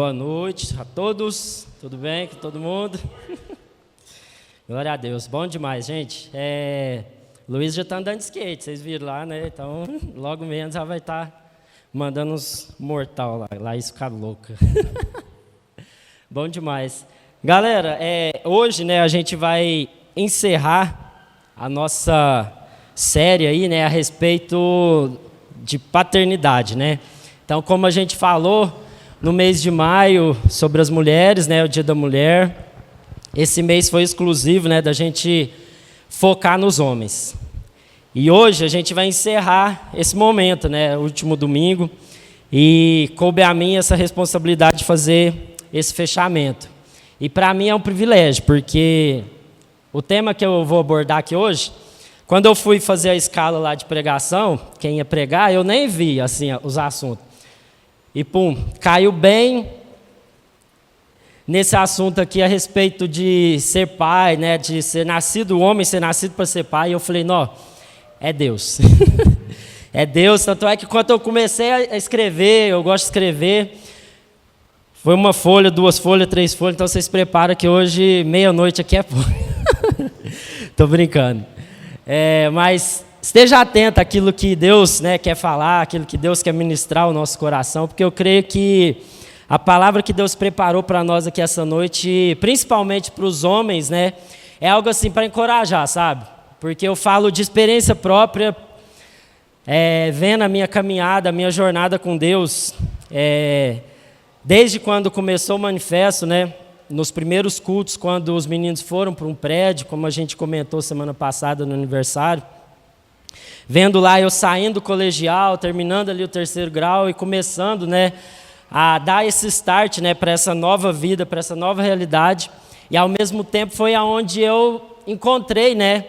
Boa noite a todos, tudo bem com todo mundo? Glória a Deus, bom demais, gente. Luiz já está andando de skate, vocês viram lá, né? Então, logo menos ela vai estar mandando uns mortal lá isso fica louca. Bom demais. Galera, hoje, né, a gente vai encerrar a nossa série aí, né, a respeito de paternidade, né? Então, como a gente falou no mês de maio sobre as mulheres, né, o Dia da Mulher, esse mês foi exclusivo, né, da gente focar nos homens. E hoje a gente vai encerrar esse momento, né, o último domingo, e coube a mim essa responsabilidade de fazer esse fechamento. E para mim é um privilégio, porque o tema que eu vou abordar aqui hoje, quando eu fui fazer a escala lá de pregação, quem ia pregar, eu nem vi assim os assuntos. E pum, caiu bem nesse assunto aqui a respeito de ser pai, né, de ser nascido homem, ser nascido para ser pai. E eu falei, não, é Deus. É Deus, tanto é que quando eu comecei a escrever, eu gosto de escrever, foi uma folha, 2 folhas, 3 folhas, então vocês preparam que hoje, meia-noite aqui é pouco. Estou brincando. Mas esteja atento àquilo que Deus, né, quer falar, àquilo que Deus quer ministrar ao nosso coração, porque eu creio que a palavra que Deus preparou para nós aqui essa noite, principalmente para os homens, né, é algo assim para encorajar, sabe? Porque eu falo de experiência própria, vendo a minha caminhada, a minha jornada com Deus, desde quando começou o manifesto, né, nos primeiros cultos, quando os meninos foram para um prédio, como a gente comentou semana passada no aniversário, vendo lá eu saindo do colegial, terminando ali o 3º grau e começando, né, a dar esse start, né, para essa nova vida, para essa nova realidade. E ao mesmo tempo foi aonde eu encontrei, né,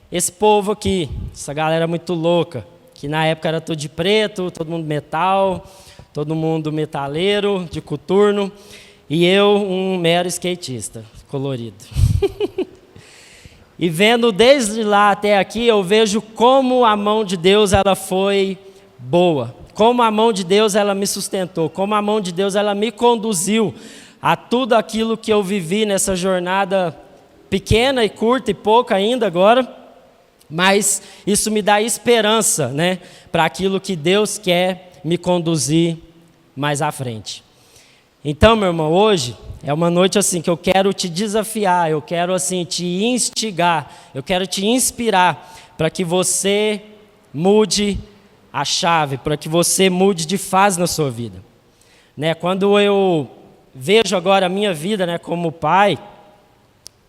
esse povo aqui, essa galera muito louca, que na época era tudo de preto, todo mundo metal, todo mundo metaleiro, de coturno, e eu um mero skatista, colorido. E vendo desde lá até aqui, eu vejo como a mão de Deus ela foi boa, como a mão de Deus ela me sustentou, como a mão de Deus ela me conduziu a tudo aquilo que eu vivi nessa jornada pequena e curta e pouca ainda agora, mas isso me dá esperança, né, para aquilo que Deus quer me conduzir mais à frente. Então, meu irmão, hoje é uma noite assim que eu quero te desafiar, eu quero assim te instigar, eu quero te inspirar para que você mude a chave, para que você mude de fase na sua vida. Né? Quando eu vejo agora a minha vida, né, como pai,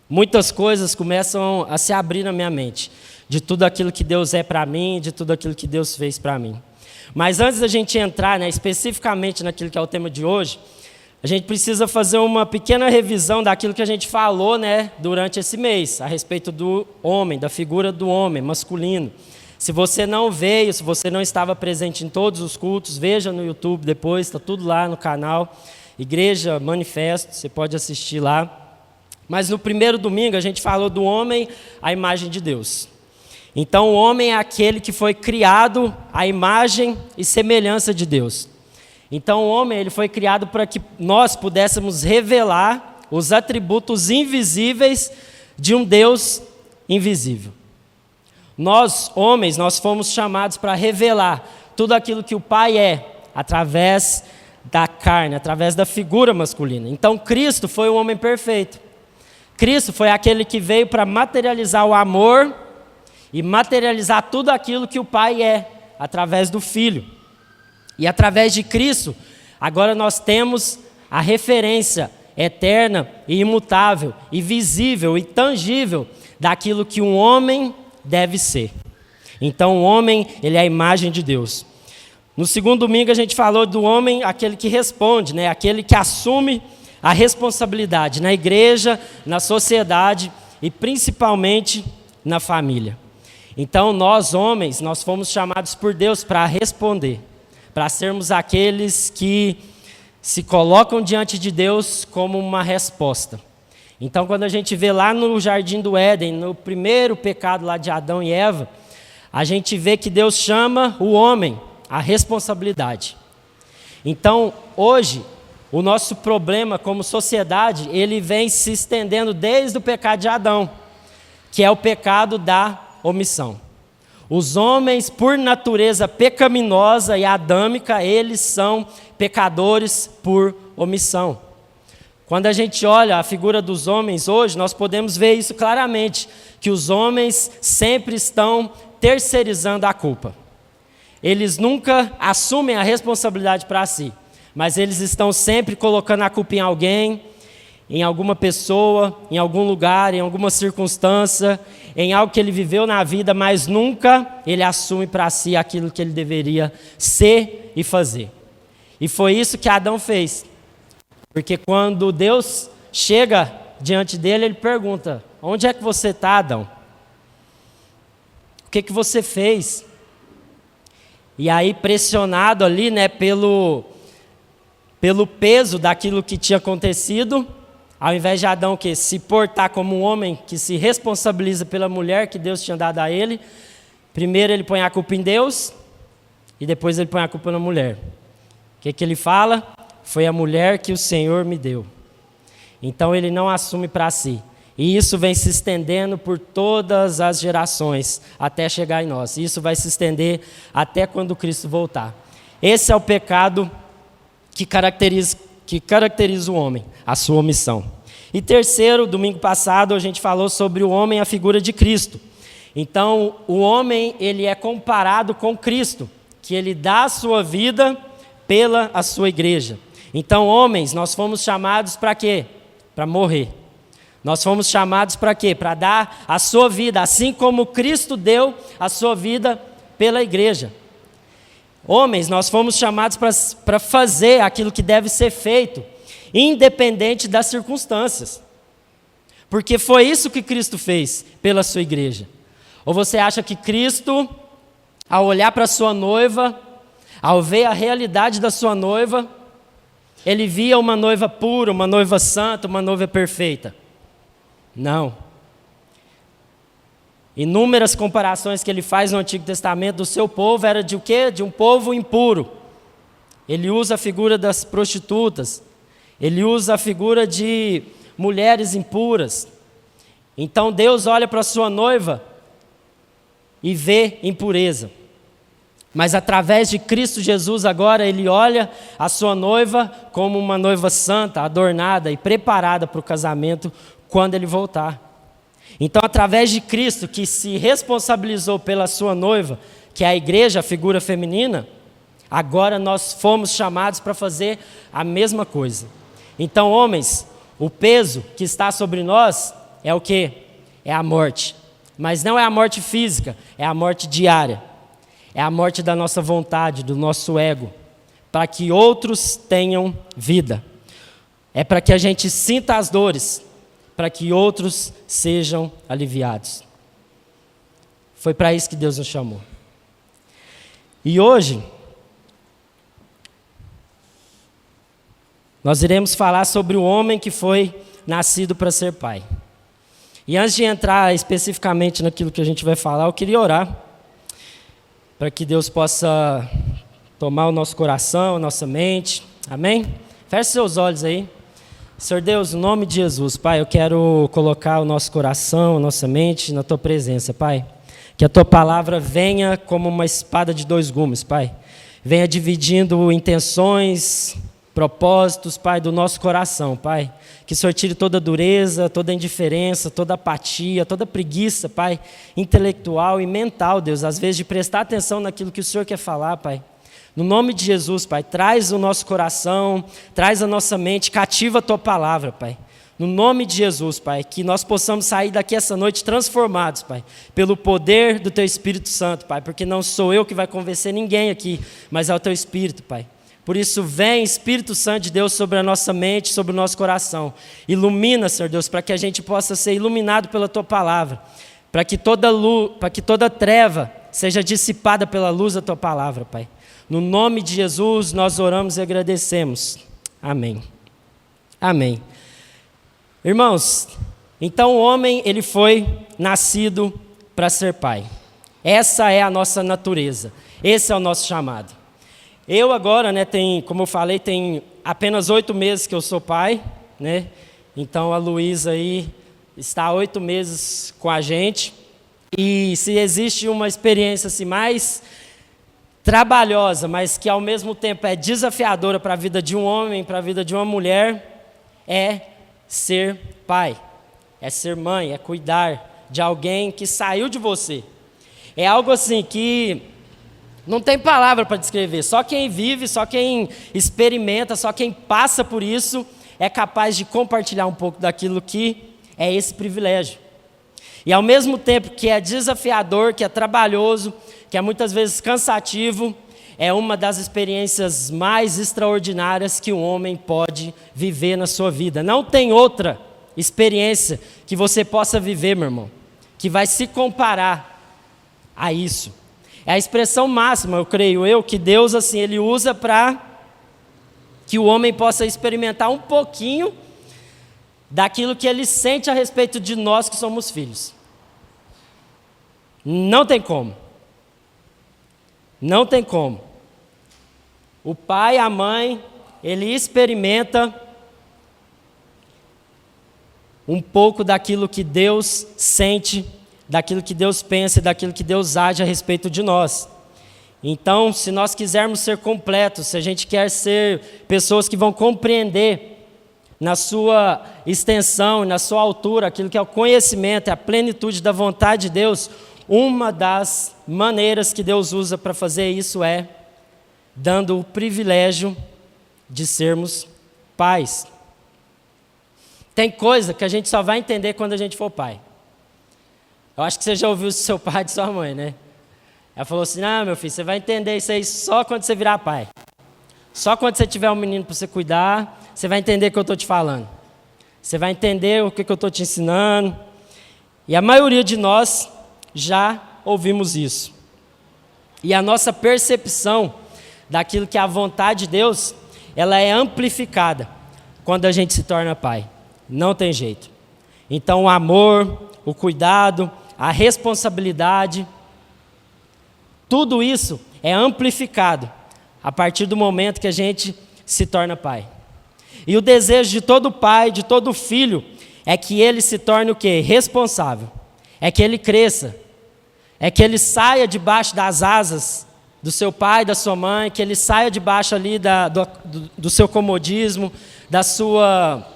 muitas coisas começam a se abrir na minha mente, de tudo aquilo que Deus é para mim, de tudo aquilo que Deus fez para mim. Mas antes da gente entrar, né, especificamente naquilo que é o tema de hoje, a gente precisa fazer uma pequena revisão daquilo que a gente falou, né, durante esse mês, a respeito do homem, da figura do homem masculino. Se você não veio, se você não estava presente em todos os cultos, veja no YouTube depois, está tudo lá no canal, Igreja Manifesto, você pode assistir lá. Mas no primeiro domingo a gente falou do homem à imagem de Deus. Então o homem é aquele que foi criado à imagem e semelhança de Deus. Então o homem ele foi criado para que nós pudéssemos revelar os atributos invisíveis de um Deus invisível. Nós, homens, nós fomos chamados para revelar tudo aquilo que o Pai é, através da carne, através da figura masculina. Então Cristo foi o homem perfeito. Cristo foi aquele que veio para materializar o amor e materializar tudo aquilo que o Pai é, através do Filho. E através de Cristo, agora nós temos a referência eterna e imutável, e visível e tangível daquilo que um homem deve ser. Então o homem, ele é a imagem de Deus. No segundo domingo a gente falou do homem, aquele que responde, né? Aquele que assume a responsabilidade na igreja, na sociedade e principalmente na família. Então nós homens, nós fomos chamados por Deus para responder, para sermos aqueles que se colocam diante de Deus como uma resposta. Então, quando a gente vê lá no Jardim do Éden, no primeiro pecado lá de Adão e Eva, a gente vê que Deus chama o homem à responsabilidade. Então, hoje, o nosso problema como sociedade, ele vem se estendendo desde o pecado de Adão, que é o pecado da omissão. Os homens, por natureza pecaminosa e adâmica, eles são pecadores por omissão. Quando a gente olha a figura dos homens hoje, nós podemos ver isso claramente, que os homens sempre estão terceirizando a culpa. Eles nunca assumem a responsabilidade para si, mas eles estão sempre colocando a culpa em alguém, em alguma pessoa, em algum lugar, em alguma circunstância, em algo que ele viveu na vida, mas nunca ele assume para si aquilo que ele deveria ser e fazer. E foi isso que Adão fez. Porque quando Deus chega diante dele, ele pergunta: onde é que você está, Adão? O que você fez? E aí, pressionado ali, né, pelo peso daquilo que tinha acontecido, ao invés de Adão que se portar como um homem que se responsabiliza pela mulher que Deus tinha dado a ele, primeiro ele põe a culpa em Deus e depois ele põe a culpa na mulher. O que ele fala? Foi a mulher que o Senhor me deu. Então ele não assume para si. E isso vem se estendendo por todas as gerações, até chegar em nós. Isso vai se estender até quando Cristo voltar. Esse é o pecado que caracteriza o homem, a sua omissão. E terceiro, domingo passado, a gente falou sobre o homem, a figura de Cristo. Então, o homem, ele é comparado com Cristo, que ele dá a sua vida pela a sua igreja. Então, homens, nós fomos chamados para quê? Para morrer. Nós fomos chamados para quê? Para dar a sua vida, assim como Cristo deu a sua vida pela igreja. Homens, nós fomos chamados para fazer aquilo que deve ser feito, independente das circunstâncias. Porque foi isso que Cristo fez pela sua igreja. Ou você acha que Cristo, ao olhar para a sua noiva, ao ver a realidade da sua noiva, ele via uma noiva pura, uma noiva santa, uma noiva perfeita? Não. Inúmeras comparações que ele faz no Antigo Testamento do seu povo era de o quê? De um povo impuro. Ele usa a figura das prostitutas. Ele usa a figura de mulheres impuras. Então Deus olha para a sua noiva e vê impureza. Mas através de Cristo Jesus agora ele olha a sua noiva como uma noiva santa, adornada e preparada para o casamento quando ele voltar. Então, através de Cristo, que se responsabilizou pela sua noiva, que é a igreja, a figura feminina, agora nós fomos chamados para fazer a mesma coisa. Então, homens, o peso que está sobre nós é o quê? É a morte. Mas não é a morte física, é a morte diária. É a morte da nossa vontade, do nosso ego, para que outros tenham vida. É para que a gente sinta as dores, para que outros sejam aliviados. Foi para isso que Deus nos chamou. E hoje, nós iremos falar sobre o homem que foi nascido para ser pai. E antes de entrar especificamente naquilo que a gente vai falar, eu queria orar para que Deus possa tomar o nosso coração, a nossa mente. Amém? Feche seus olhos aí. Senhor Deus, no nome de Jesus, Pai, eu quero colocar o nosso coração, a nossa mente na Tua presença, Pai. Que a Tua palavra venha como uma espada de dois gumes, Pai. Venha dividindo intenções, propósitos, Pai, do nosso coração, Pai. Que o Senhor tire toda dureza, toda indiferença, toda apatia, toda preguiça, Pai, intelectual e mental, Deus, às vezes de prestar atenção naquilo que o Senhor quer falar, Pai. No nome de Jesus, Pai, traz o nosso coração, traz a nossa mente, cativa a Tua palavra, Pai. No nome de Jesus, Pai, que nós possamos sair daqui essa noite transformados, Pai, pelo poder do Teu Espírito Santo, Pai, porque não sou eu que vai convencer ninguém aqui, mas é o Teu Espírito, Pai. Por isso, vem Espírito Santo de Deus sobre a nossa mente, sobre o nosso coração. Ilumina, Senhor Deus, para que a gente possa ser iluminado pela Tua palavra, para que toda treva seja dissipada pela luz da Tua palavra, Pai. No nome de Jesus, nós oramos e agradecemos. Amém. Amém. Irmãos, então o homem, ele foi nascido para ser pai. Essa é a nossa natureza. Esse é o nosso chamado. Eu agora, como eu falei, tem apenas 8 meses que eu sou pai, né? Então a Luísa aí está há 8 meses com a gente. E se existe uma experiência assim, mais trabalhosa, mas que ao mesmo tempo é desafiadora para a vida de um homem, para a vida de uma mulher, é ser pai, é ser mãe, é cuidar de alguém que saiu de você. É algo assim que não tem palavra para descrever, só quem vive, só quem experimenta, só quem passa por isso é capaz de compartilhar um pouco daquilo que é esse privilégio. E ao mesmo tempo que é desafiador, que é trabalhoso, que é muitas vezes cansativo, é uma das experiências mais extraordinárias que um homem pode viver na sua vida. Não tem outra experiência que você possa viver, meu irmão, que vai se comparar a isso. É a expressão máxima, eu creio eu, que Deus assim, Ele usa para que o homem possa experimentar um pouquinho daquilo que Ele sente a respeito de nós que somos filhos. Não tem como. Não tem como. O pai, a mãe, ele experimenta um pouco daquilo que Deus sente, daquilo que Deus pensa, daquilo que Deus age a respeito de nós. Então, se nós quisermos ser completos, se a gente quer ser pessoas que vão compreender na sua extensão, na sua altura, aquilo que é o conhecimento, é a plenitude da vontade de Deus, uma das maneiras que Deus usa para fazer isso é dando o privilégio de sermos pais. Tem coisa que a gente só vai entender quando a gente for pai. Eu acho que você já ouviu do seu pai e de sua mãe, né? Ela falou assim, não, meu filho, você vai entender isso aí só quando você virar pai. Só quando você tiver um menino para você cuidar, você vai entender o que eu estou te falando. Você vai entender o que eu estou te ensinando. E a maioria de nós já ouvimos isso. E a nossa percepção daquilo que é a vontade de Deus, ela é amplificada quando a gente se torna pai. Não tem jeito. Então o amor, o cuidado, a responsabilidade, tudo isso é amplificado a partir do momento que a gente se torna pai. E o desejo de todo pai, de todo filho, é que ele se torne o quê? Responsável. É que ele cresça. É que ele saia debaixo das asas do seu pai, da sua mãe, que ele saia debaixo ali do seu comodismo, da sua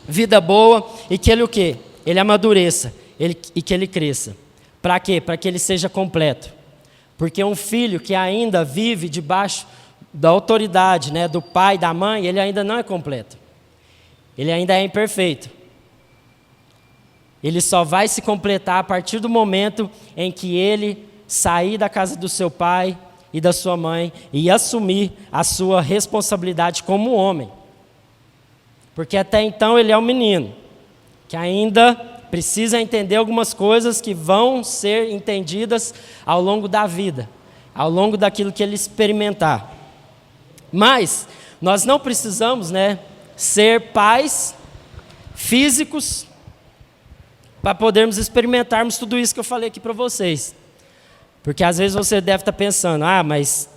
vida boa, e que ele o quê? Ele amadureça, e que ele cresça. Para quê? Para que ele seja completo. Porque um filho que ainda vive debaixo da autoridade, né, do pai, da mãe, ele ainda não é completo. Ele ainda é imperfeito. Ele só vai se completar a partir do momento em que ele sair da casa do seu pai e da sua mãe e assumir a sua responsabilidade como homem. Porque até então ele é um menino, que ainda precisa entender algumas coisas que vão ser entendidas ao longo da vida, ao longo daquilo que ele experimentar. Mas nós não precisamos, ser pais físicos para podermos experimentarmos tudo isso que eu falei aqui para vocês. Porque às vezes você deve estar pensando, mas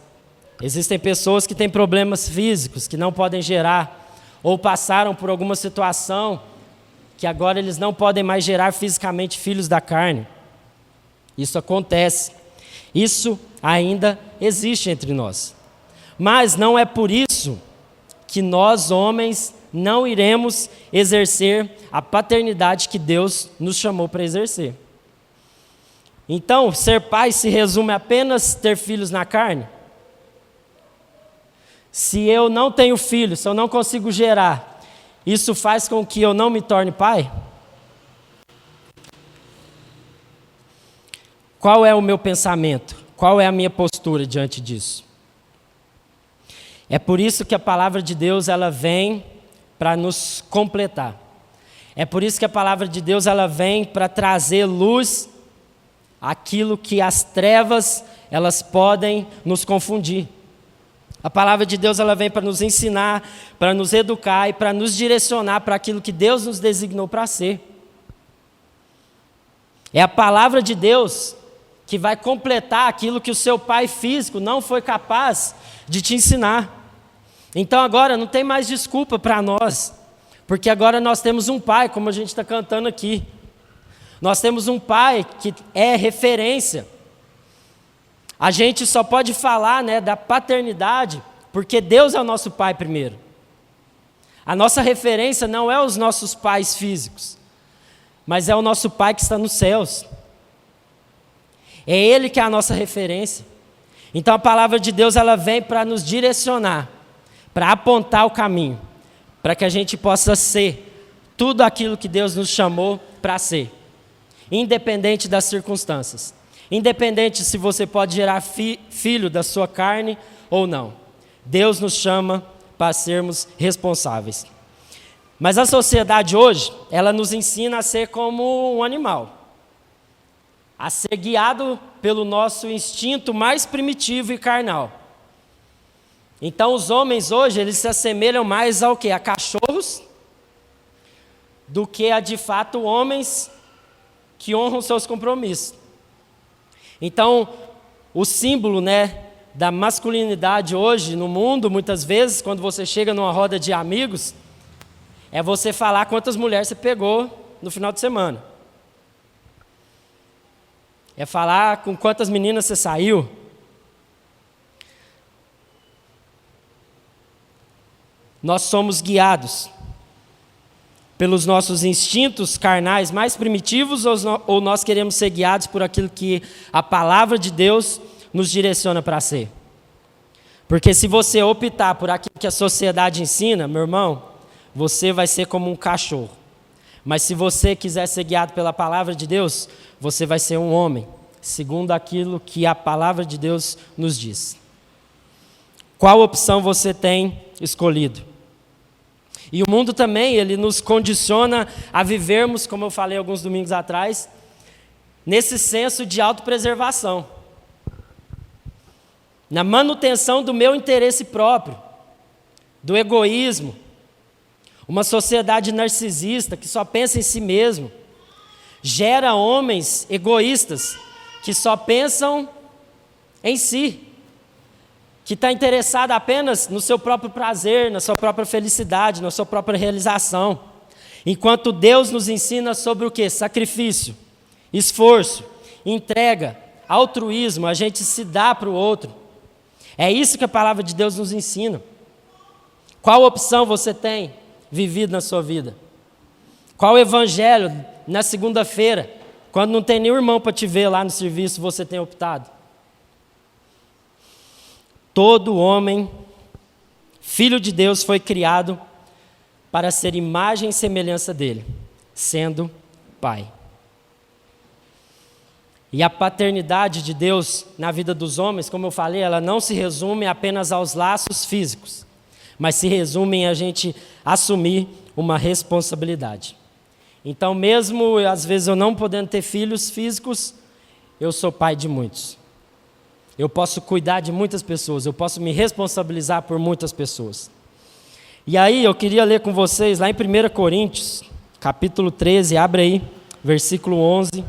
existem pessoas que têm problemas físicos, que não podem gerar, ou passaram por alguma situação que agora eles não podem mais gerar fisicamente filhos da carne. Isso acontece. Isso ainda existe entre nós. Mas não é por isso que nós, homens, não iremos exercer a paternidade que Deus nos chamou para exercer. Então, ser pai se resume apenas ter filhos na carne? Se eu não tenho filhos, se eu não consigo gerar, isso faz com que eu não me torne pai? Qual é o meu pensamento? Qual é a minha postura diante disso? É por isso que a palavra de Deus ela vem para nos completar. É por isso que a palavra de Deus ela vem para trazer luz àquilo que as trevas elas podem nos confundir. A palavra de Deus ela vem para nos ensinar, para nos educar e para nos direcionar para aquilo que Deus nos designou para ser. É a palavra de Deus que vai completar aquilo que o seu pai físico não foi capaz de te ensinar. Então agora não tem mais desculpa para nós, porque agora nós temos um pai, como a gente está cantando aqui. Nós temos um pai que é referência. A gente só pode falar, né, da paternidade, porque Deus é o nosso pai primeiro. A nossa referência não é os nossos pais físicos, mas é o nosso pai que está nos céus. É Ele que é a nossa referência. Então a palavra de Deus, ela vem para nos direcionar, para apontar o caminho, para que a gente possa ser tudo aquilo que Deus nos chamou para ser, independente das circunstâncias, independente se você pode gerar filho da sua carne ou não. Deus nos chama para sermos responsáveis. Mas a sociedade hoje, ela nos ensina a ser como um animal, a ser guiado pelo nosso instinto mais primitivo e carnal. Então os homens hoje, eles se assemelham mais ao quê? A cachorros, do que a de fato homens que honram seus compromissos. Então o símbolo, né, da masculinidade hoje no mundo, muitas vezes, quando você chega numa roda de amigos, é você falar quantas mulheres você pegou no final de semana. É falar com quantas meninas você saiu. Nós somos guiados pelos nossos instintos carnais mais primitivos, ou nós queremos ser guiados por aquilo que a palavra de Deus nos direciona para ser? Porque se você optar por aquilo que a sociedade ensina, meu irmão, você vai ser como um cachorro. Mas se você quiser ser guiado pela palavra de Deus, você vai ser um homem, segundo aquilo que a palavra de Deus nos diz. Qual opção você tem escolhido? E o mundo também, ele nos condiciona a vivermos, como eu falei alguns domingos atrás, nesse senso de autopreservação, na manutenção do meu interesse próprio, do egoísmo. Uma sociedade narcisista que só pensa em si mesmo gera homens egoístas que só pensam em si, que está interessado apenas no seu próprio prazer, na sua própria felicidade, na sua própria realização. Enquanto Deus nos ensina sobre o quê? Sacrifício, esforço, entrega, altruísmo, a gente se dá para o outro. É isso que a palavra de Deus nos ensina. Qual opção você tem vivido na sua vida? Qual evangelho na segunda-feira, quando não tem nenhum irmão para te ver lá no serviço, você tem optado? Todo homem, filho de Deus, foi criado para ser imagem e semelhança dele, sendo pai. E a paternidade de Deus na vida dos homens, como eu falei, ela não se resume apenas aos laços físicos, mas se resume em a gente assumir uma responsabilidade. Então, mesmo às vezes eu não podendo ter filhos físicos, eu sou pai de muitos. Eu posso cuidar de muitas pessoas, eu posso me responsabilizar por muitas pessoas. E aí eu queria ler com vocês lá em 1 Coríntios, capítulo 13, abre aí, versículo 11.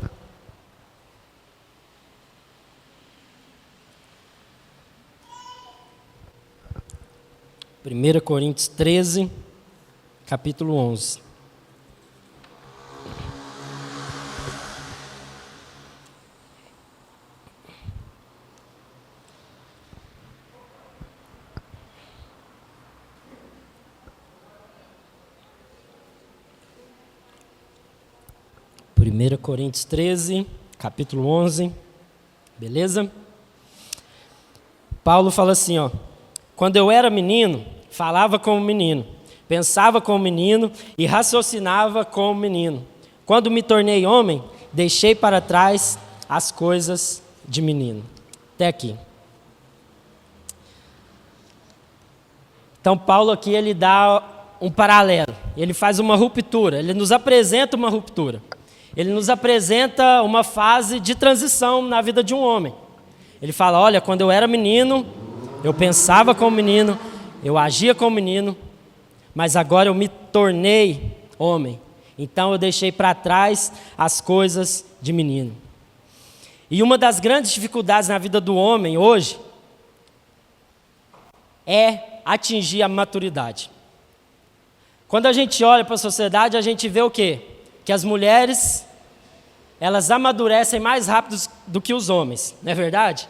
Primeira Coríntios 13, capítulo 11. Primeira Coríntios 13, capítulo 11, beleza? Paulo fala assim, ó: quando eu era menino, falava como menino, pensava como menino e raciocinava como menino. Quando me tornei homem, deixei para trás as coisas de menino. Até aqui. Então Paulo aqui, ele dá um paralelo, ele faz uma ruptura, ele nos apresenta uma ruptura. Ele nos apresenta uma fase de transição na vida de um homem. Ele fala, olha, quando eu era menino, eu pensava como menino, eu agia como menino, mas agora eu me tornei homem. Então eu deixei para trás as coisas de menino. E uma das grandes dificuldades na vida do homem hoje é atingir a maturidade. Quando a gente olha para a sociedade, a gente vê o quê? Que as mulheres, elas amadurecem mais rápido do que os homens, não é verdade?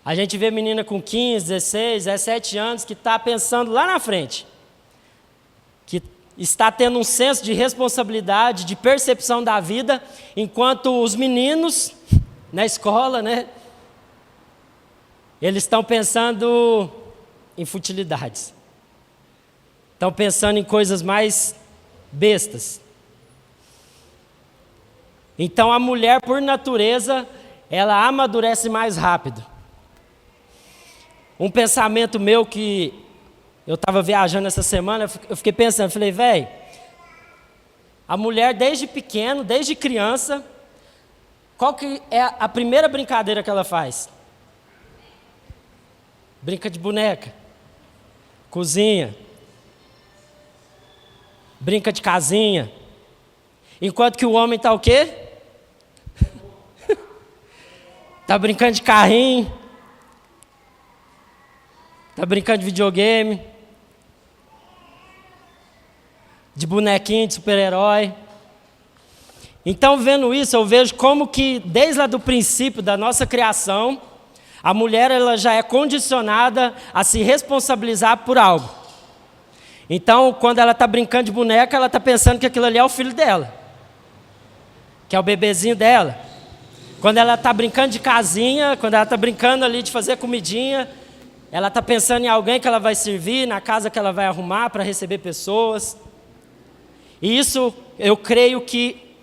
A gente vê menina com 15, 16, 17 anos que está pensando lá na frente, que está tendo um senso de responsabilidade, de percepção da vida, enquanto os meninos na escola, né, eles estão pensando em futilidades, estão pensando em coisas mais bestas. Então a mulher, por natureza, ela amadurece mais rápido. Um pensamento meu que eu estava viajando essa semana, eu fiquei pensando, falei, velho, a mulher desde pequeno, desde criança, qual que é a primeira brincadeira que ela faz? Brinca de boneca, cozinha, brinca de casinha. Enquanto que o homem está o quê? Está brincando de carrinho, está brincando de videogame, de bonequinho, de super-herói. Então, vendo isso, eu vejo como que, desde lá do princípio da nossa criação, a mulher ela já é condicionada a se responsabilizar por algo. Então, quando ela está brincando de boneca, ela está pensando que aquilo ali é o filho dela, que é o bebezinho dela. Quando ela está brincando de casinha, quando ela está brincando ali de fazer comidinha, ela está pensando em alguém que ela vai servir, na casa que ela vai arrumar para receber pessoas. E isso, eu creio que,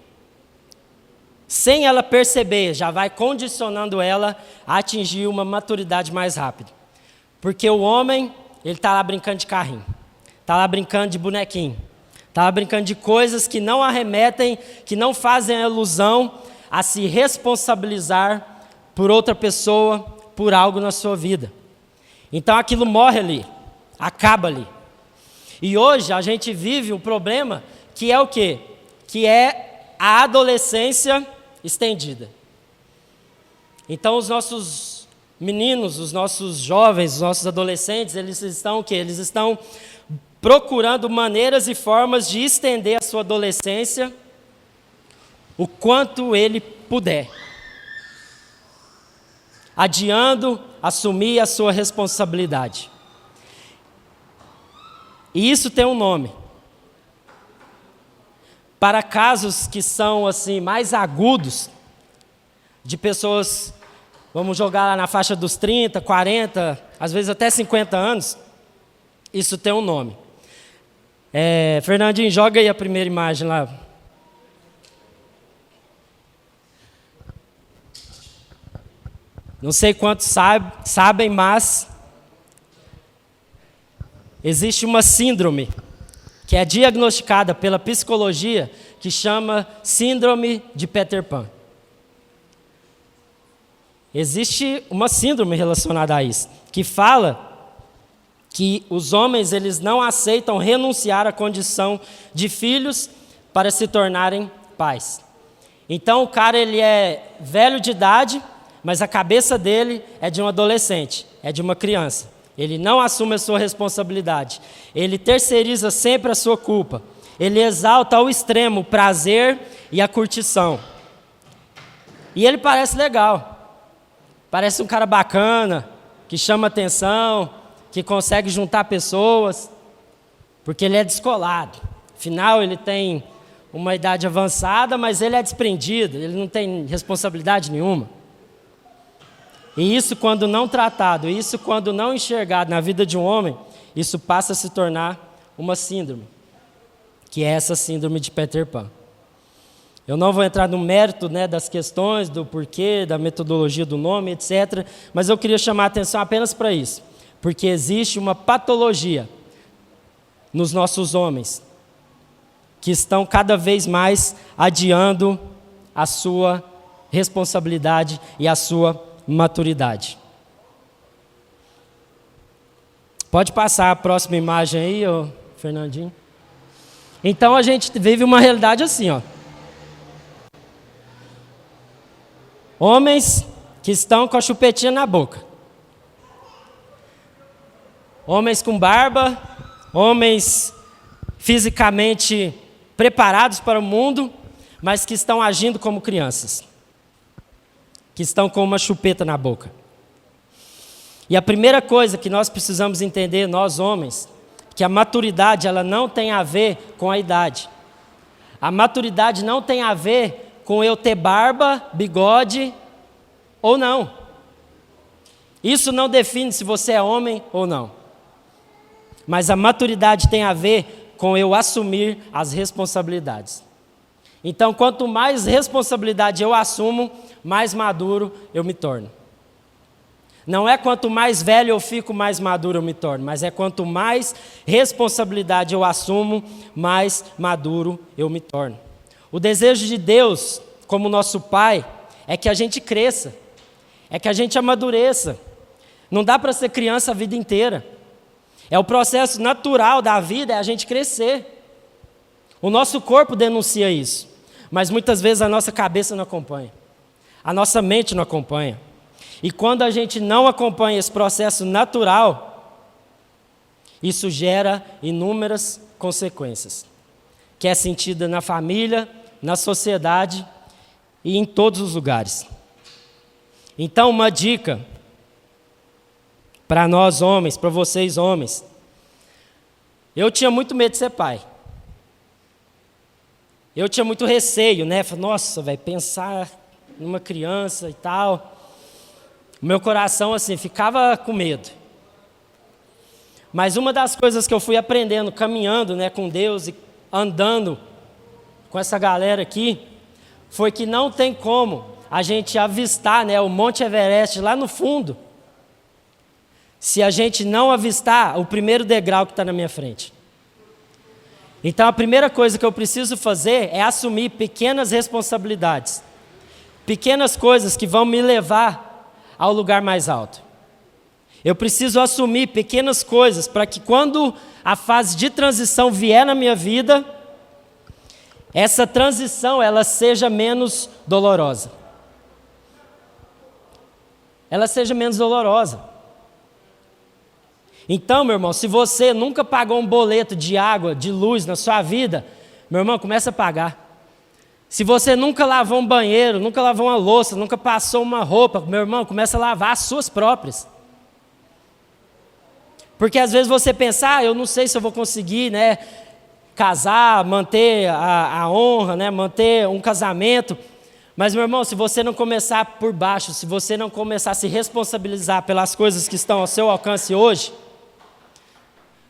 sem ela perceber, já vai condicionando ela a atingir uma maturidade mais rápida. Porque o homem, ele está lá brincando de carrinho, está lá brincando de bonequinho, está lá brincando de coisas que não arremetem, que não fazem alusão a se responsabilizar por outra pessoa, por algo na sua vida. Então aquilo morre ali, acaba ali. E hoje a gente vive um problema que é o quê? Que é a adolescência estendida. Então os nossos meninos, os nossos jovens, os nossos adolescentes, eles estão o quê? Eles estão procurando maneiras e formas de estender a sua adolescência o quanto ele puder, adiando assumir a sua responsabilidade. E isso tem um nome. Para casos que são assim mais agudos, de pessoas, vamos jogar lá na faixa dos 30, 40, às vezes até 50 anos, isso tem um nome. Fernandinho, joga aí a primeira imagem lá. Não sei quantos sabem, mas existe uma síndrome que é diagnosticada pela psicologia que chama Síndrome de Peter Pan. Existe uma síndrome relacionada a isso, que fala que os homens eles não aceitam renunciar à condição de filhos para se tornarem pais. Então o cara ele é velho de idade, mas a cabeça dele é de um adolescente, é de uma criança. Ele não assume a sua responsabilidade. Ele terceiriza sempre a sua culpa. Ele exalta ao extremo o prazer e a curtição. E ele parece legal. Parece um cara bacana, que chama atenção, que consegue juntar pessoas, porque ele é descolado. Afinal, ele tem uma idade avançada, mas ele é desprendido, ele não tem responsabilidade nenhuma. E isso quando não tratado, isso quando não enxergado na vida de um homem, isso passa a se tornar uma síndrome, que é essa síndrome de Peter Pan. Eu não vou entrar no mérito, das questões, do porquê, da metodologia do nome, etc., mas eu queria chamar a atenção apenas para isso, porque existe uma patologia nos nossos homens, que estão cada vez mais adiando a sua responsabilidade e a sua maturidade. Pode passar a próxima imagem aí, Fernandinho. Então a gente vive uma realidade assim, Homens que estão com a chupetinha na boca. Homens com barba, homens fisicamente preparados para o mundo, mas que estão agindo como crianças, que estão com uma chupeta na boca. E a primeira coisa que nós precisamos entender, nós homens, que a maturidade ela não tem a ver com a idade. A maturidade não tem a ver com eu ter barba, bigode ou não. Isso não define se você é homem ou não. Mas a maturidade tem a ver com eu assumir as responsabilidades. Então, quanto mais responsabilidade eu assumo, mais maduro eu me torno. Não é quanto mais velho eu fico, mais maduro eu me torno, mas é quanto mais responsabilidade eu assumo, mais maduro eu me torno. O desejo de Deus, como nosso Pai, é que a gente cresça, é que a gente amadureça. Não dá para ser criança a vida inteira. É o processo natural da vida, é a gente crescer. O nosso corpo denuncia isso, mas muitas vezes a nossa cabeça não acompanha, a nossa mente não acompanha. E quando a gente não acompanha esse processo natural, isso gera inúmeras consequências, que é sentida na família, na sociedade e em todos os lugares. Então, uma dica para nós homens, para vocês homens. Eu tinha muito medo de ser pai. Eu tinha muito receio, né? Nossa, velho, pensar numa criança e tal. O meu coração, assim, ficava com medo. Mas uma das coisas que eu fui aprendendo, caminhando, né, com Deus e andando com essa galera aqui, foi que não tem como a gente avistar, né, o Monte Everest lá no fundo, se a gente não avistar o primeiro degrau que está na minha frente. Então, a primeira coisa que eu preciso fazer é assumir pequenas responsabilidades, pequenas coisas que vão me levar ao lugar mais alto. Eu preciso assumir pequenas coisas para que quando a fase de transição vier na minha vida, essa transição ela seja menos dolorosa. Ela seja menos dolorosa. Então, meu irmão, se você nunca pagou um boleto de água, de luz na sua vida, meu irmão, começa a pagar. Se você nunca lavou um banheiro, nunca lavou uma louça, nunca passou uma roupa, meu irmão, começa a lavar as suas próprias. Porque às vezes você pensa, eu não sei se eu vou conseguir, né, casar, manter a honra, né, manter um casamento. Mas, meu irmão, se você não começar por baixo, se você não começar a se responsabilizar pelas coisas que estão ao seu alcance hoje,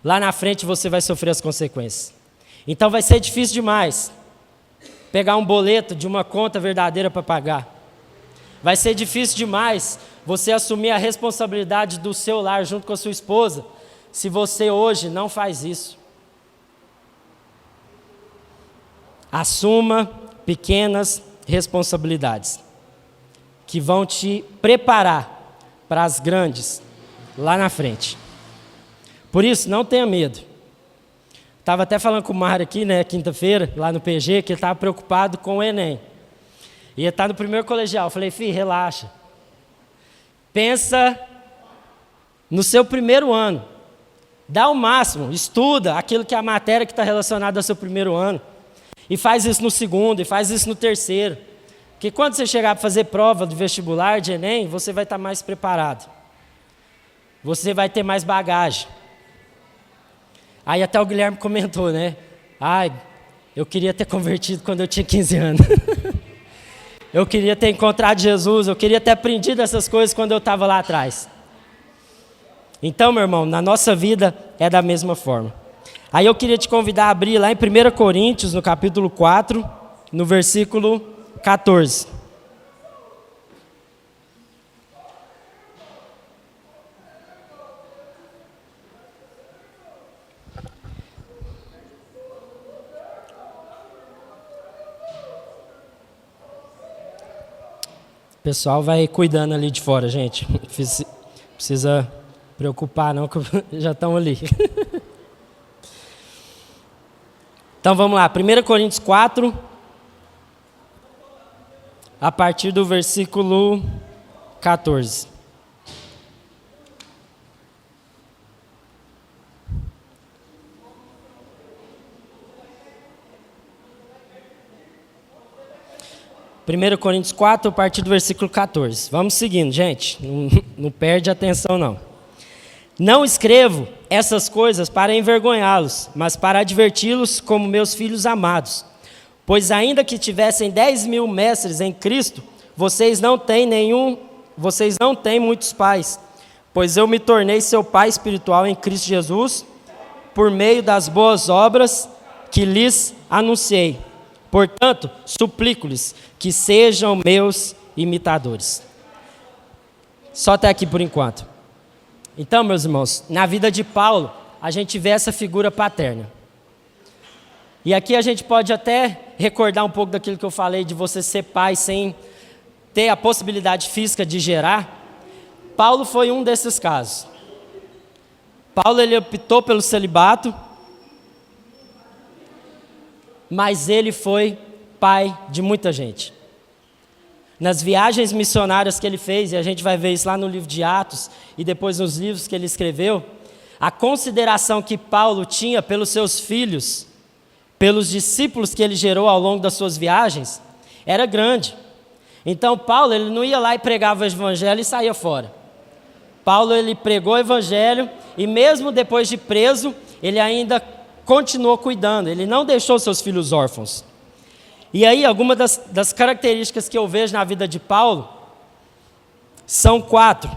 lá na frente você vai sofrer as consequências. Então vai ser difícil demais pegar um boleto de uma conta verdadeira para pagar. Vai ser difícil demais você assumir a responsabilidade do seu lar junto com a sua esposa, se você hoje não faz isso. Assuma pequenas responsabilidades que vão te preparar para as grandes lá na frente. Por isso, não tenha medo. Estava até falando com o Mário aqui, né, quinta-feira, lá no PG, que ele estava preocupado com o Enem. Ia estar no primeiro colegial. Eu falei, filho, relaxa. Pensa no seu primeiro ano. Dá o máximo, estuda aquilo que é a matéria que está relacionada ao seu primeiro ano. E faz isso no segundo, e faz isso no terceiro. Porque quando você chegar para fazer prova do vestibular, de Enem, você vai estar mais preparado. Você vai ter mais bagagem. Aí até o Guilherme comentou, né? Eu queria ter convertido quando eu tinha 15 anos. Eu queria ter encontrado Jesus, eu queria ter aprendido essas coisas quando eu estava lá atrás. Então, meu irmão, na nossa vida é da mesma forma. Aí eu queria te convidar a abrir lá em 1 Coríntios, no capítulo 4, no versículo 14. O pessoal vai cuidando ali de fora, gente. Precisa preocupar não, que já estão ali. Então vamos lá, 1 Coríntios 4, a partir do versículo 14. 1 Coríntios 4, a partir do versículo 14. Vamos seguindo, gente. Não perde a atenção, não. Não escrevo essas coisas para envergonhá-los, mas para adverti-los como meus filhos amados. Pois ainda que tivessem 10.000 mestres em Cristo, vocês não têm muitos pais, pois eu me tornei seu pai espiritual em Cristo Jesus, por meio das boas obras que lhes anunciei. Portanto, suplico-lhes que sejam meus imitadores. Só até aqui por enquanto. Então, meus irmãos, na vida de Paulo, a gente vê essa figura paterna. E aqui a gente pode até recordar um pouco daquilo que eu falei, de você ser pai sem ter a possibilidade física de gerar. Paulo foi um desses casos. Paulo, ele optou pelo celibato, mas ele foi pai de muita gente. Nas viagens missionárias que ele fez, e a gente vai ver isso lá no livro de Atos, e depois nos livros que ele escreveu, a consideração que Paulo tinha pelos seus filhos, pelos discípulos que ele gerou ao longo das suas viagens, era grande. Então Paulo, ele não ia lá e pregava o evangelho e saía fora. Paulo, ele pregou o evangelho, e mesmo depois de preso, ele ainda continuou cuidando, ele não deixou seus filhos órfãos. E aí, algumas das características que eu vejo na vida de Paulo são 4.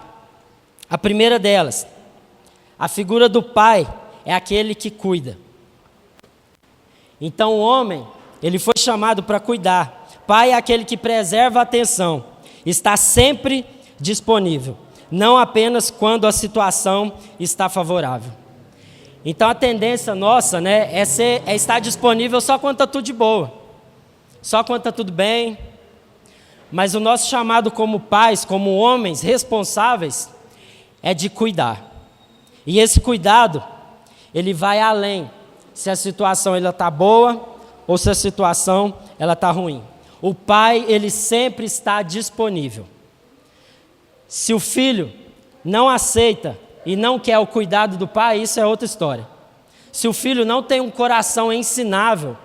A primeira delas, a figura do pai é aquele que cuida. Então o homem, ele foi chamado para cuidar. Pai é aquele que preserva a atenção, está sempre disponível, não apenas quando a situação está favorável. Então a tendência nossa, né, é estar disponível só quando está tudo de boa, só quando está tudo bem. Mas o nosso chamado como pais, como homens responsáveis, é de cuidar. E esse cuidado, ele vai além se a situação está boa ou se a situação está ruim. O pai, ele sempre está disponível. Se o filho não aceita e não quer o cuidado do pai, isso é outra história. Se o filho não tem um coração ensinável,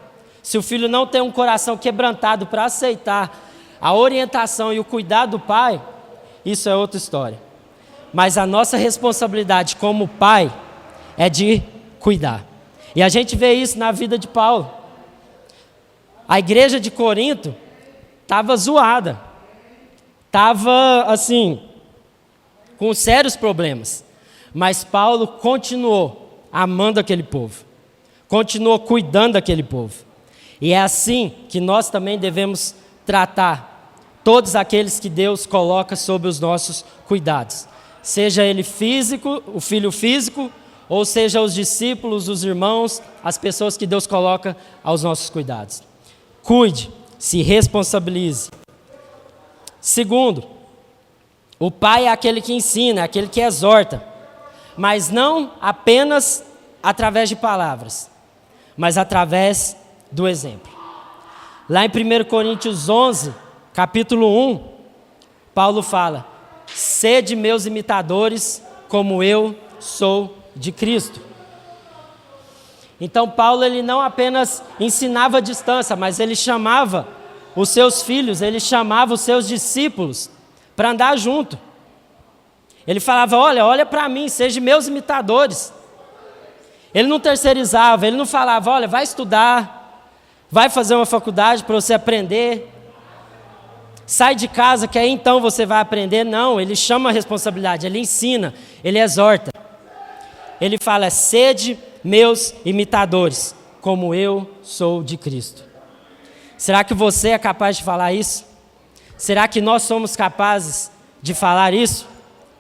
se o filho não tem um coração quebrantado para aceitar a orientação e o cuidado do pai, isso é outra história. Mas a nossa responsabilidade como pai é de cuidar. E a gente vê isso na vida de Paulo. A igreja de Corinto estava zoada, estava assim, com sérios problemas. Mas Paulo continuou amando aquele povo, continuou cuidando daquele povo. E é assim que nós também devemos tratar todos aqueles que Deus coloca sob os nossos cuidados. Seja ele físico, o filho físico, ou seja os discípulos, os irmãos, as pessoas que Deus coloca aos nossos cuidados. Cuide, se responsabilize. Segundo, o pai é aquele que ensina, é aquele que exorta, mas não apenas através de palavras, mas através do exemplo. Lá em 1 Coríntios 11, capítulo 1, Paulo fala: sede meus imitadores, como eu sou de Cristo. Então Paulo, ele não apenas ensinava à distância, mas ele chamava os seus filhos, ele chamava os seus discípulos para andar junto. Ele falava: olha para mim, sejam meus imitadores. Ele não terceirizava, ele não falava: olha, vai estudar, vai fazer uma faculdade para você aprender, sai de casa que aí então você vai aprender. Não, ele chama a responsabilidade, ele ensina, ele exorta. Ele fala: sede meus imitadores, como eu sou de Cristo. Será que você é capaz de falar isso? Será que nós somos capazes de falar isso?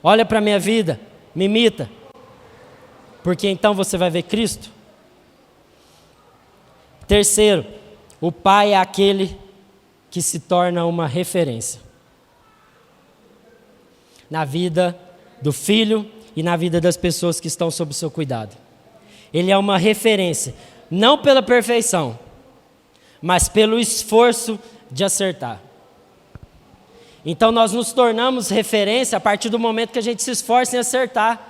Olha para a minha vida, me imita, porque então você vai ver Cristo. Terceiro, o pai é aquele que se torna uma referência na vida do filho e na vida das pessoas que estão sob o seu cuidado. Ele é uma referência, não pela perfeição, mas pelo esforço de acertar. Então nós nos tornamos referência a partir do momento que a gente se esforça em acertar,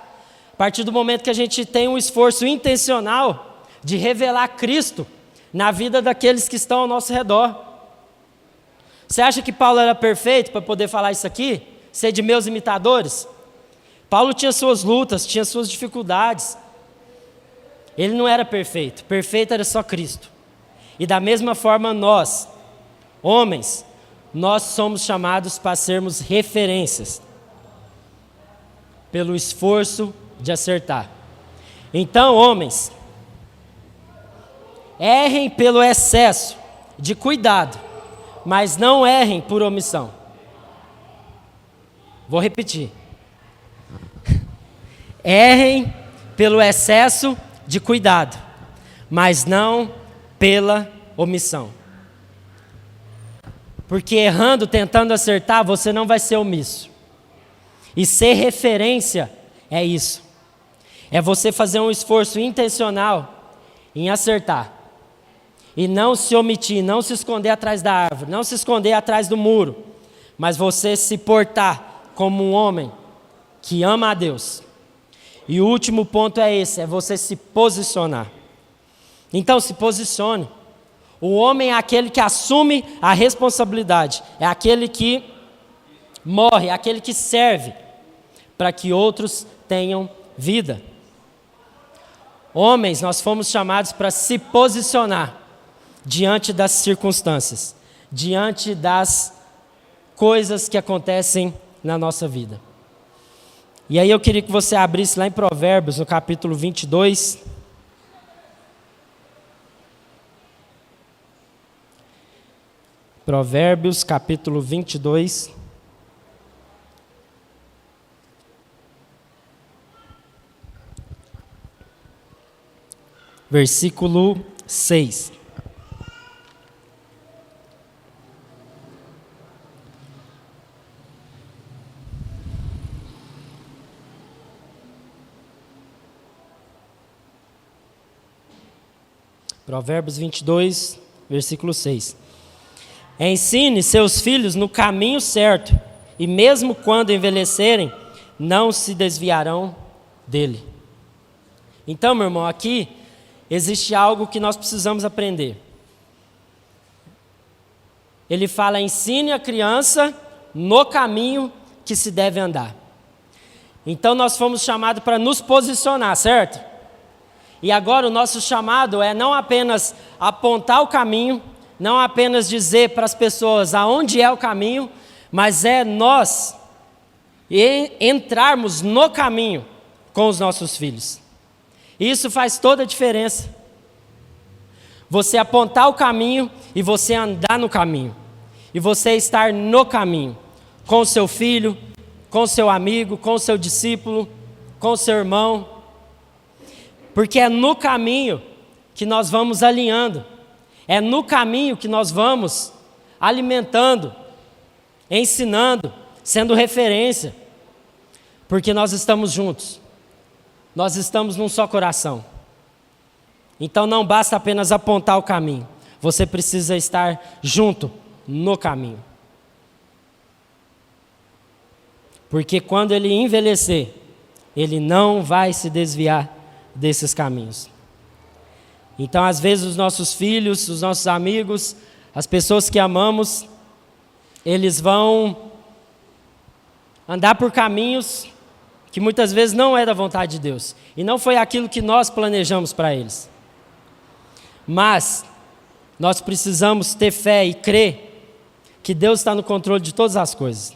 a partir do momento que a gente tem um esforço intencional de revelar Cristo na vida daqueles que estão ao nosso redor. Você acha que Paulo era perfeito para poder falar isso aqui? Ser de meus imitadores? Paulo tinha suas lutas, tinha suas dificuldades. Ele não era perfeito. Perfeito era só Cristo. E da mesma forma nós, homens, nós somos chamados para sermos referências pelo esforço de acertar. Então, homens, errem pelo excesso de cuidado, mas não errem por omissão. Vou repetir. Errem pelo excesso de cuidado, mas não pela omissão. Porque errando, tentando acertar, você não vai ser omisso. E ser referência é isso. É você fazer um esforço intencional em acertar. E não se omitir, não se esconder atrás da árvore, não se esconder atrás do muro. Mas você se portar como um homem que ama a Deus. E o último ponto é esse, é você se posicionar. Então se posicione. O homem é aquele que assume a responsabilidade, é aquele que morre, é aquele que serve para que outros tenham vida. Homens, nós fomos chamados para se posicionar diante das circunstâncias, diante das coisas que acontecem na nossa vida. E aí eu queria que você abrisse lá em Provérbios, no capítulo 22. Provérbios, capítulo 22. Versículo 6. Provérbios 22, versículo 6. Ensine seus filhos no caminho certo, e mesmo quando envelhecerem, não se desviarão dele. Então, meu irmão, aqui existe algo que nós precisamos aprender. Ele fala, ensine a criança no caminho que se deve andar. Então, nós fomos chamados para nos posicionar, certo? E agora o nosso chamado é não apenas apontar o caminho, não apenas dizer para as pessoas aonde é o caminho, mas é nós entrarmos no caminho com os nossos filhos. Isso faz toda a diferença. Você apontar o caminho e você andar no caminho. E você estar no caminho, com o seu filho, com o seu amigo, com o seu discípulo, com o seu irmão. Porque é no caminho que nós vamos alinhando. É no caminho que nós vamos alimentando, ensinando, sendo referência. Porque nós estamos juntos. Nós estamos num só coração. Então não basta apenas apontar o caminho. Você precisa estar junto no caminho. Porque quando ele envelhecer, ele não vai se desviar desses caminhos. Então, às vezes, os nossos filhos, os nossos amigos, as pessoas que amamos, eles vão andar por caminhos que muitas vezes não é da vontade de Deus. E não foi aquilo que nós planejamos para eles. Mas nós precisamos ter fé e crer que Deus está no controle de todas as coisas.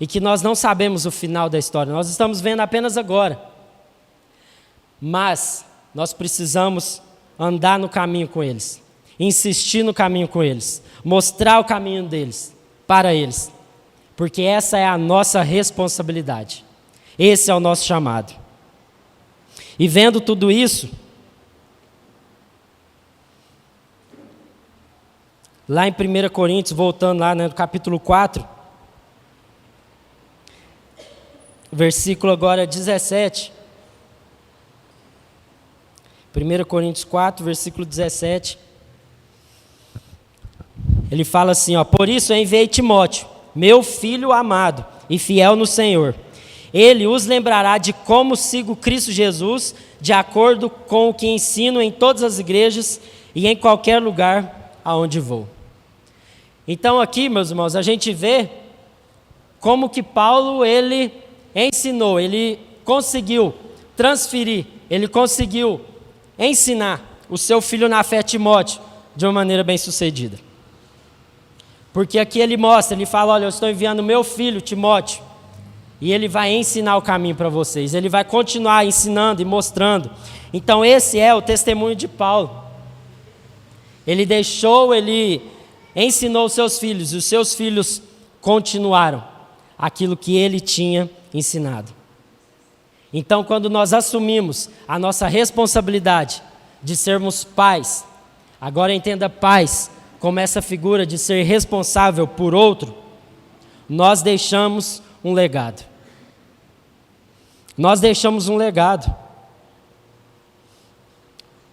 E que nós não sabemos o final da história. Nós estamos vendo apenas agora. Mas nós precisamos andar no caminho com eles. Insistir no caminho com eles. Mostrar o caminho deles para eles. Porque essa é a nossa responsabilidade. Esse é o nosso chamado. E vendo tudo isso, lá em 1 Coríntios, voltando lá no capítulo 4, versículo agora 17. 1 Coríntios 4, versículo 17. Ele fala assim, ó, por isso eu enviei Timóteo, meu filho amado e fiel no Senhor. Ele os lembrará de como sigo Cristo Jesus, de acordo com o que ensino em todas as igrejas e em qualquer lugar aonde vou. Então aqui, meus irmãos, a gente vê como que Paulo, ele ensinou, ele conseguiu transferir, ele conseguiu ensinar o seu filho na fé, Timóteo, de uma maneira bem sucedida. Porque aqui ele mostra, ele fala, olha, eu estou enviando meu filho, Timóteo, e ele vai ensinar o caminho para vocês, ele vai continuar ensinando e mostrando. Então esse é o testemunho de Paulo. Ele ensinou os seus filhos, e os seus filhos continuaram aquilo que ele tinha ensinado. Então, quando nós assumimos a nossa responsabilidade de sermos pais, agora entenda pais como essa figura de ser responsável por outro, nós deixamos um legado. Nós deixamos um legado.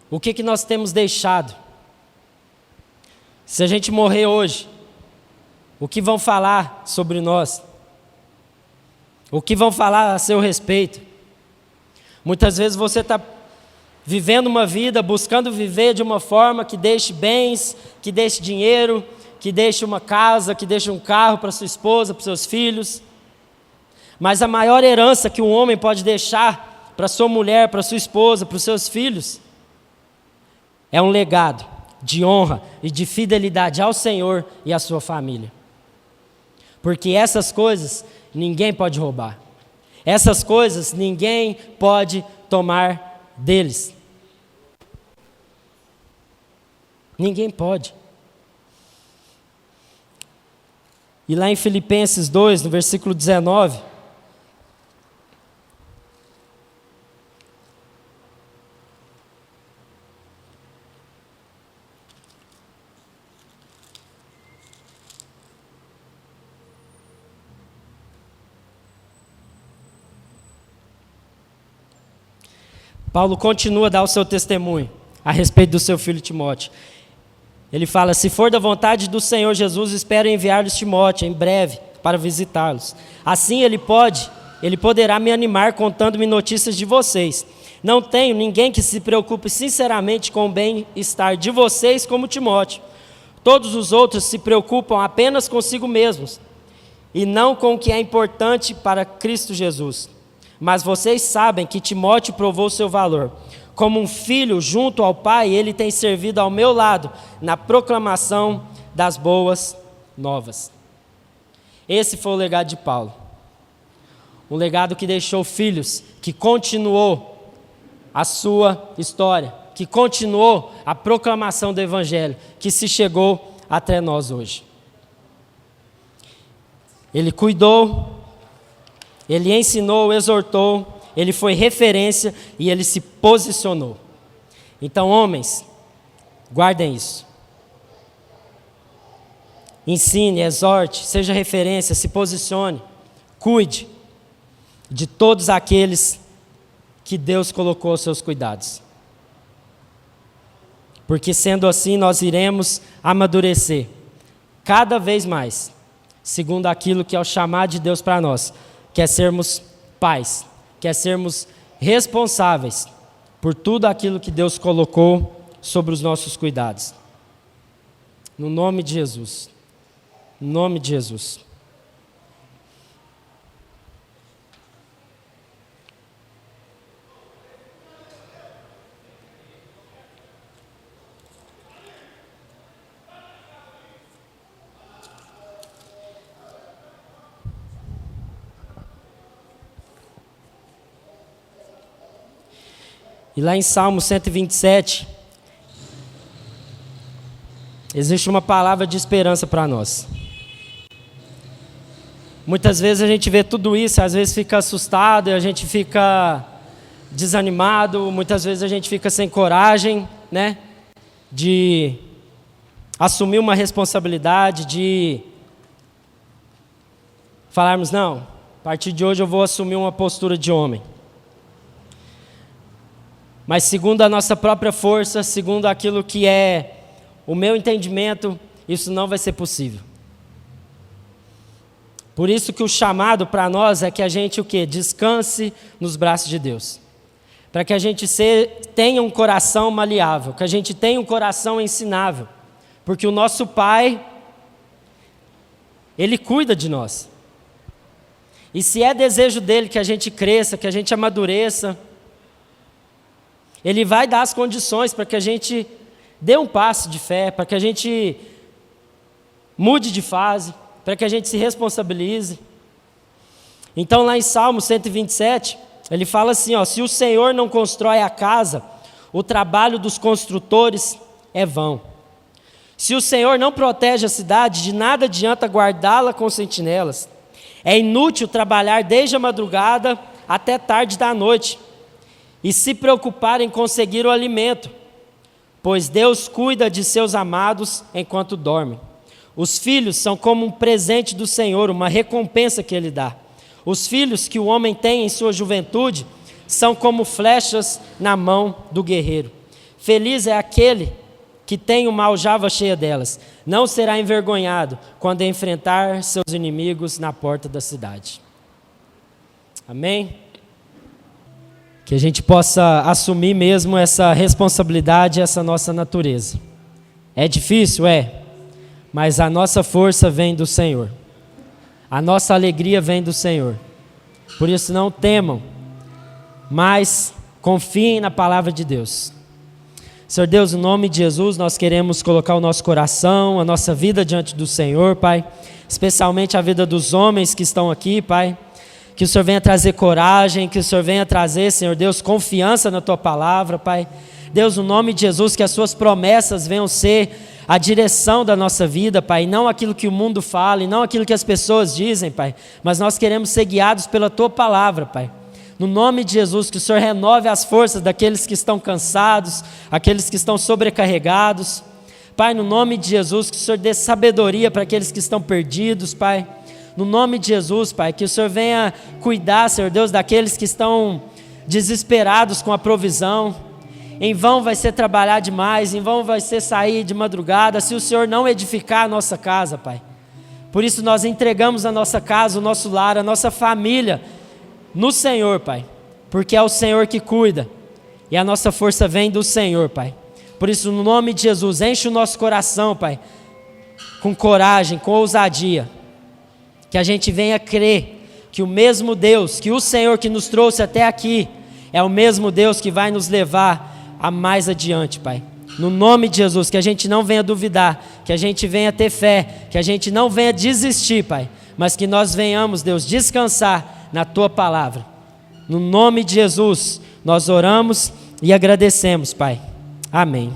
O que nós temos deixado? Se a gente morrer hoje, o que vão falar sobre nós? O que vão falar a seu respeito? Muitas vezes você está vivendo uma vida, buscando viver de uma forma que deixe bens, que deixe dinheiro, que deixe uma casa, que deixe um carro para sua esposa, para seus filhos. Mas a maior herança que um homem pode deixar para sua mulher, para sua esposa, para os seus filhos, é um legado de honra e de fidelidade ao Senhor e à sua família. Porque essas coisas ninguém pode roubar. Essas coisas ninguém pode tomar deles. Ninguém pode. E lá em Filipenses 2, no versículo 19, Paulo continua a dar o seu testemunho a respeito do seu filho Timóteo. Ele fala, se for da vontade do Senhor Jesus, espero enviar-lhes Timóteo em breve para visitá-los. Assim ele poderá me animar contando-me notícias de vocês. Não tenho ninguém que se preocupe sinceramente com o bem-estar de vocês como Timóteo. Todos os outros se preocupam apenas consigo mesmos e não com o que é importante para Cristo Jesus. Mas vocês sabem que Timóteo provou seu valor. Como um filho junto ao pai, ele tem servido ao meu lado na proclamação das boas novas. Esse foi o legado de Paulo. Um legado que deixou filhos, que continuou a sua história, que continuou a proclamação do Evangelho, que se chegou até nós hoje. Ele cuidou, ele ensinou, exortou, ele foi referência e ele se posicionou. Então, homens, guardem isso. Ensine, exorte, seja referência, se posicione, cuide de todos aqueles que Deus colocou aos seus cuidados. Porque sendo assim, nós iremos amadurecer cada vez mais, segundo aquilo que é o chamado de Deus para nós, que é sermos pais, que é sermos responsáveis por tudo aquilo que Deus colocou sobre os nossos cuidados. No nome de Jesus. No nome de Jesus. E lá em Salmo 127, existe uma palavra de esperança para nós. Muitas vezes a gente vê tudo isso, às vezes fica assustado, a gente fica desanimado, muitas vezes a gente fica sem coragem, né, de assumir uma responsabilidade, de falarmos, não, a partir de hoje eu vou assumir uma postura de homem. Mas segundo a nossa própria força, segundo aquilo que é o meu entendimento, isso não vai ser possível. Por isso que o chamado para nós é que a gente o quê? Descanse nos braços de Deus. Para que a gente tenha um coração maleável, que a gente tenha um coração ensinável. Porque o nosso Pai, Ele cuida de nós. E se é desejo dele que a gente cresça, que a gente amadureça, Ele vai dar as condições para que a gente dê um passo de fé, para que a gente mude de fase, para que a gente se responsabilize. Então lá em Salmo 127, ele fala assim, ó: se o Senhor não constrói a casa, o trabalho dos construtores é vão. Se o Senhor não protege a cidade, de nada adianta guardá-la com sentinelas. É inútil trabalhar desde a madrugada até tarde da noite e se preocupar em conseguir o alimento, pois Deus cuida de seus amados enquanto dormem. Os filhos são como um presente do Senhor, uma recompensa que Ele dá. Os filhos que o homem tem em sua juventude são como flechas na mão do guerreiro. Feliz é aquele que tem uma aljava cheia delas. Não será envergonhado quando enfrentar seus inimigos na porta da cidade. Amém? Que a gente possa assumir mesmo essa responsabilidade, essa nossa natureza. É difícil? É. Mas a nossa força vem do Senhor. A nossa alegria vem do Senhor. Por isso não temam, mas confiem na palavra de Deus. Senhor Deus, no nome de Jesus, nós queremos colocar o nosso coração, a nossa vida diante do Senhor, Pai. Especialmente a vida dos homens que estão aqui, Pai. Que o Senhor venha trazer coragem, que o Senhor venha trazer, Senhor Deus, confiança na Tua palavra, Pai. Deus, no nome de Jesus, que as Suas promessas venham ser a direção da nossa vida, Pai. Não aquilo que o mundo fala, e não aquilo que as pessoas dizem, Pai. Mas nós queremos ser guiados pela Tua palavra, Pai. No nome de Jesus, que o Senhor renove as forças daqueles que estão cansados, aqueles que estão sobrecarregados. Pai, no nome de Jesus, que o Senhor dê sabedoria para aqueles que estão perdidos, Pai. No nome de Jesus, Pai, que o Senhor venha cuidar, Senhor Deus, daqueles que estão desesperados com a provisão. Em vão vai ser trabalhar demais, em vão vai ser sair de madrugada, se o Senhor não edificar a nossa casa, Pai. Por isso nós entregamos a nossa casa, o nosso lar, a nossa família no Senhor, Pai, porque é o Senhor que cuida, e a nossa força vem do Senhor, Pai. Por isso, no nome de Jesus, enche o nosso coração, Pai, com coragem, com ousadia, que a gente venha crer que o mesmo Deus, que o Senhor que nos trouxe até aqui, é o mesmo Deus que vai nos levar a mais adiante, Pai. No nome de Jesus, que a gente não venha duvidar, que a gente venha ter fé, que a gente não venha desistir, Pai, mas que nós venhamos, Deus, descansar na Tua palavra. No nome de Jesus, nós oramos e agradecemos, Pai. Amém.